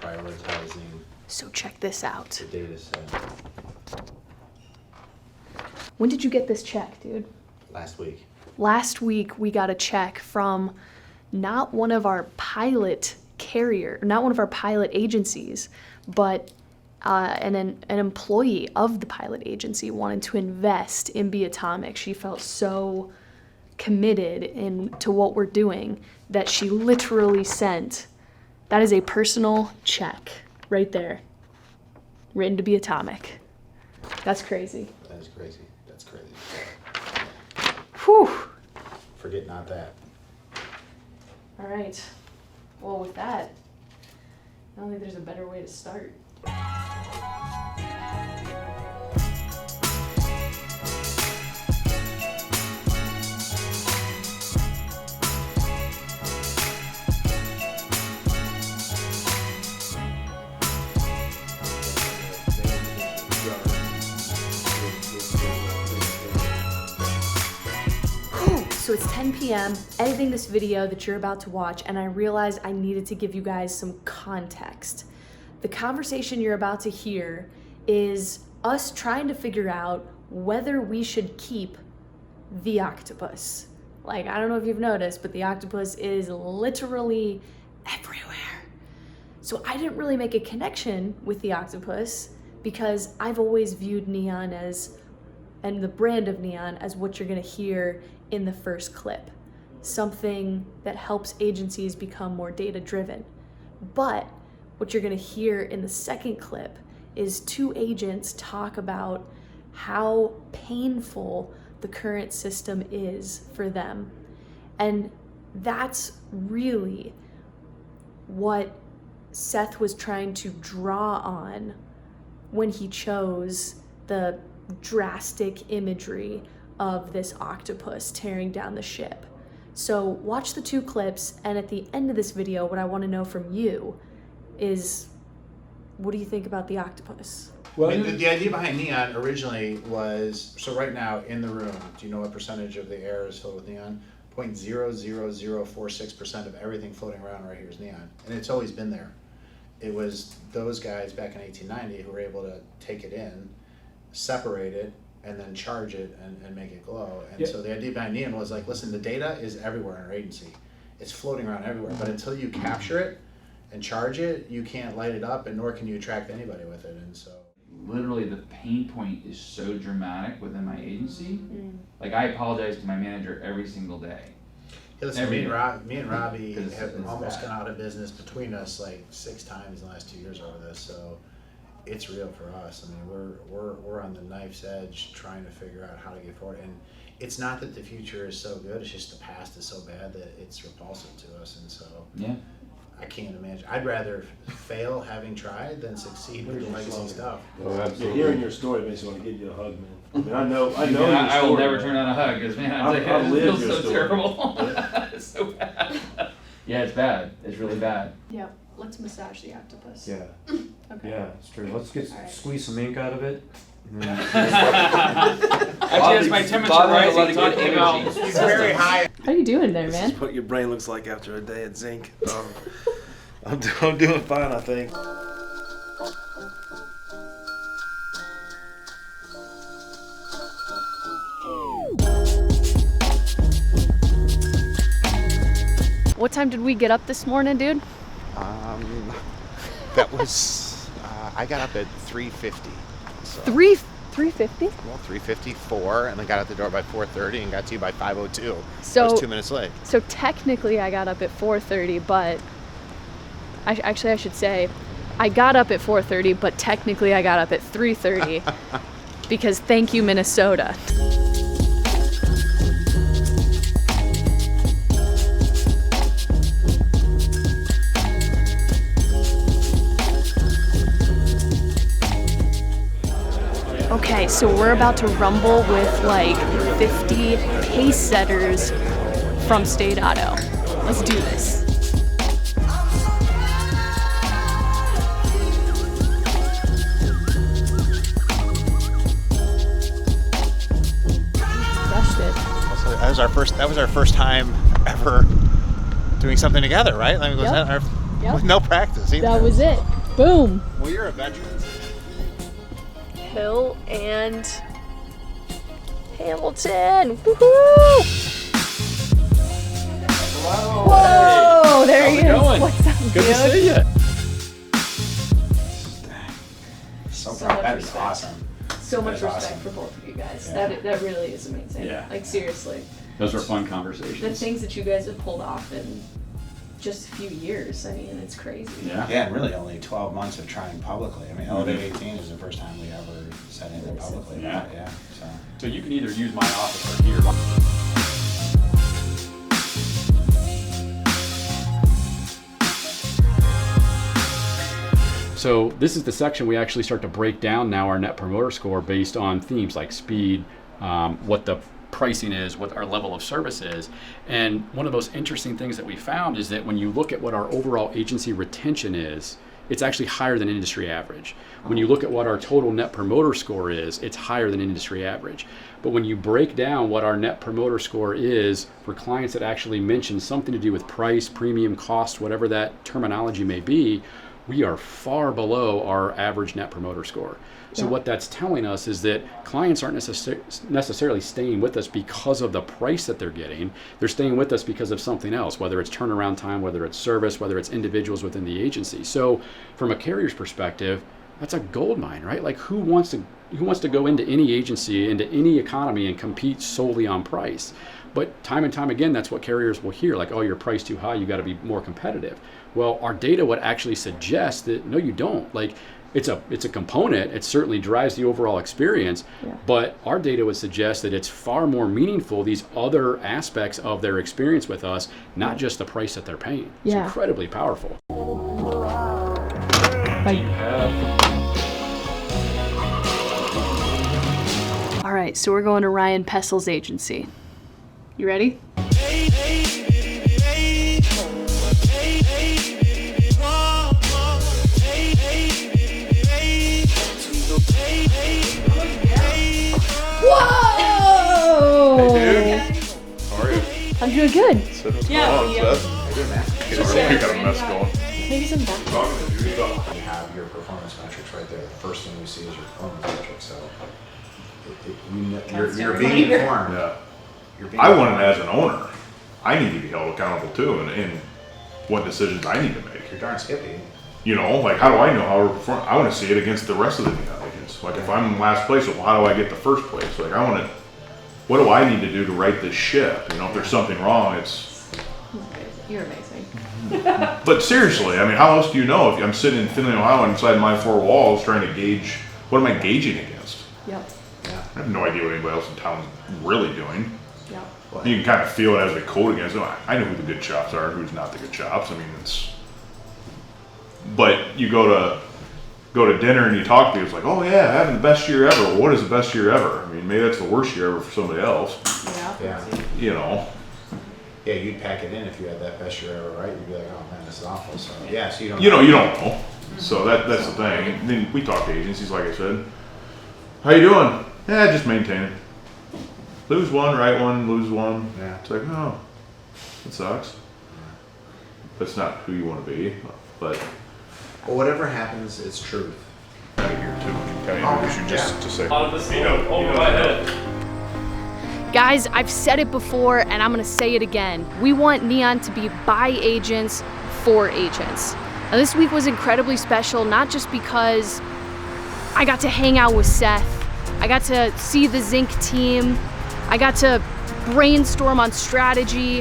prioritizing. So check this out. The data set. When did you get this check, dude? Last week. Last week we got a check from not one of our pilot agencies, but an employee of the pilot agency wanted to invest in Be Atomic. She felt so committed to what we're doing that she literally sent, that is a personal check right there, written to Be Atomic. That's crazy. That is crazy. That's crazy. Whew. Forget not that. All right. Well, with that, I don't think there's a better way to start. So it's 10 p.m., editing this video that you're about to watch, and I realized I needed to give you guys some context. The conversation you're about to hear is us trying to figure out whether we should keep the octopus. Like, I don't know if you've noticed, but the octopus is literally everywhere. So I didn't really make a connection with the octopus because I've always viewed Neon and the brand of Neon as what you're gonna hear in the first clip, something that helps agencies become more data-driven. But what you're gonna hear in the second clip is two agents talk about how painful the current system is for them. And that's really what Seth was trying to draw on when he chose the drastic imagery of this octopus tearing down the ship. So watch the two clips, and at the end of this video, what I want to know from you is, what do you think about the octopus? Well, the idea behind Neon originally was, so right now in the room, do you know what percentage of the air is filled with neon? 0.00046% of everything floating around right here is neon, and it's always been there. It was those guys back in 1890 who were able to take it in, separate it, and then charge it and make it glow. And so the idea behind Neon was like, listen, the data is everywhere in our agency. It's floating around everywhere, but until you capture it and charge it, you can't light it up, and nor can you attract anybody with it. And so literally the pain point is so dramatic within my agency. Like, I apologize to my manager every single day. Yeah, listen, me and Robbie have almost gone out of business between us like 6 times in the last 2 years over this. So it's real for us. I mean, we're on the knife's edge trying to figure out how to get forward. And it's not that the future is so good; it's just the past is so bad that it's repulsive to us. And so I can't imagine. I'd rather fail having tried than succeed with the legacy stuff. Oh, absolutely. Hearing your story makes me want to give you a hug, man. I mean, I know. I will never turn down a hug because, man, it feels so terrible. It's so bad. Yeah, it's bad. It's really bad. Yeah, let's massage the octopus. Yeah. Okay. Yeah, it's true. Let's squeeze some ink out of it. Actually, that's my temperature rising. Talking about, He's very high. How are you doing there, man? This is what your brain looks like after a day at zinc. I'm doing fine, I think. What time did we get up this morning, dude? That was I got up at 3:50. So. 3:50? Well, 3:54, and then got out the door by 4:30 and got to you by 5:02. So I was 2 minutes late. So technically I got up at 4:30, but I should say I got up at 4:30, but technically I got up at 3:30 because thank you, Minnesota. Okay, so we're about to rumble with like 50 pace setters from State Auto. Let's do this. Crushed it. So that was our first time ever doing something together, right? I mean, was that with no practice either? That was it. Boom. Well, you're a veteran. Hill and Hamilton. Woohoo! Whoa, there he is. going? What's up, Good to see you. So So proud. much That'd be respect. awesome. So much That's respect awesome. for both of you guys. Yeah. That really is amazing. Yeah. Like seriously, Those were fun the conversations. things that you guys have pulled off in just a few years. I mean, it's crazy. Yeah. Yeah, and really only 12 months of trying publicly. I mean, Elevate 18 is the first time we ever said anything publicly Yeah. about it. Yeah. So. So you can either use my office or here. So this is the section we actually start to break down now our Net Promoter Score based on themes like speed, what the pricing is, what our level of service is. And one of those interesting things that we found is that when you look at what our overall agency retention is, it's actually higher than industry average. When you look at what our total Net Promoter Score is, it's higher than industry average. But when you break down what our Net Promoter Score is for clients that actually mention something to do with price, premium, cost, whatever that terminology may be, we are far below our average Net Promoter Score. So what that's telling us is that clients aren't necessarily staying with us because of the price that they're getting. They're staying with us because of something else, whether it's turnaround time, whether it's service, whether it's individuals within the agency. So from a carrier's perspective, that's a gold mine, right? Like who wants to go into any agency, into any economy and compete solely on price? But time and time again, that's what carriers will hear, like, oh, you're priced too high, you got to be more competitive. Well, our data would actually suggest that no, you don't. Like, it's a component. It certainly drives the overall experience, but our data would suggest that it's far more meaningful, these other aspects of their experience with us, not just the price that they're paying. It's incredibly powerful. All right, so we're going to Ryan Pessel's agency. You ready? Whoa! Hey, dude. How are you? I'm doing good. Seth, what's Yeah, going on, yeah. Seth? Good, man. You got a mess going. Maybe some back. Talking to you, though. You have your performance metrics right there. The first thing we see is your performance metrics. So you're being informed. Yeah. You're being I want it informed. as an owner. I need to be held accountable too, in what decisions I need to make. You're darn skippy. You know, like how do I know how we're performing? I want to see it against the rest of the neon agents. Like if I'm in last place, well, how do I get the first place? Like I want to. What do I need to do to right this ship? You know, if there's something wrong, it's. You're amazing. But seriously, I mean, how else do you know if I'm sitting in Findlay, Ohio, inside my four walls, trying to gauge what am I gauging against? Yep. I have no idea what anybody else in town is really doing. Yep. You can kind of feel it as they code against them. I know who the good shops are, who's not the good shops. I mean, it's. But you go to dinner and you talk to people, it's like, oh yeah, having the best year ever. Well, what is the best year ever? I mean, maybe that's the worst year ever for somebody else. Yeah. You know. Yeah, you'd pack it in if you had that best year ever, right? You'd be like, oh man, this is awful. So yeah, so you don't. You don't know. So that's the thing. And then we talk to agencies, like I said. How you doing? Yeah, just maintaining. Lose one, right one, lose one. Yeah. It's like, oh, it sucks. That's not who you want to be, but. Well, whatever happens, it's truth. Out of here too. Can I introduce you just to say? Guys, I've said it before and I'm gonna say it again. We want Neon to be by agents, for agents. Now this week was incredibly special, not just because I got to hang out with Seth, I got to see the Zinc team, I got to brainstorm on strategy,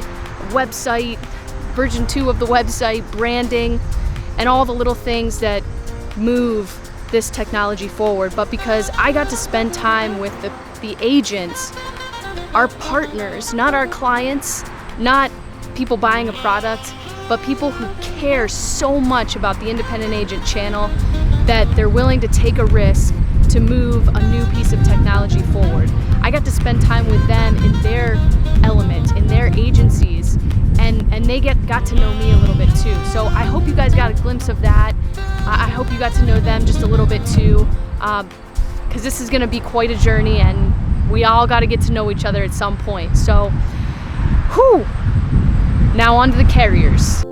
website, version 2 of the website, branding, and all the little things that move this technology forward, but because I got to spend time with the agents, our partners, not our clients, not people buying a product, but people who care so much about the independent agent channel that they're willing to take a risk to move a new piece of technology forward. I got to spend time with them in their element, in their agencies, and they got to know me a little bit too. So I hope you guys got a glimpse of that. I hope you got to know them just a little bit too, because this is gonna be quite a journey and we all got to get to know each other at some point. So, whew. Now on to the carriers.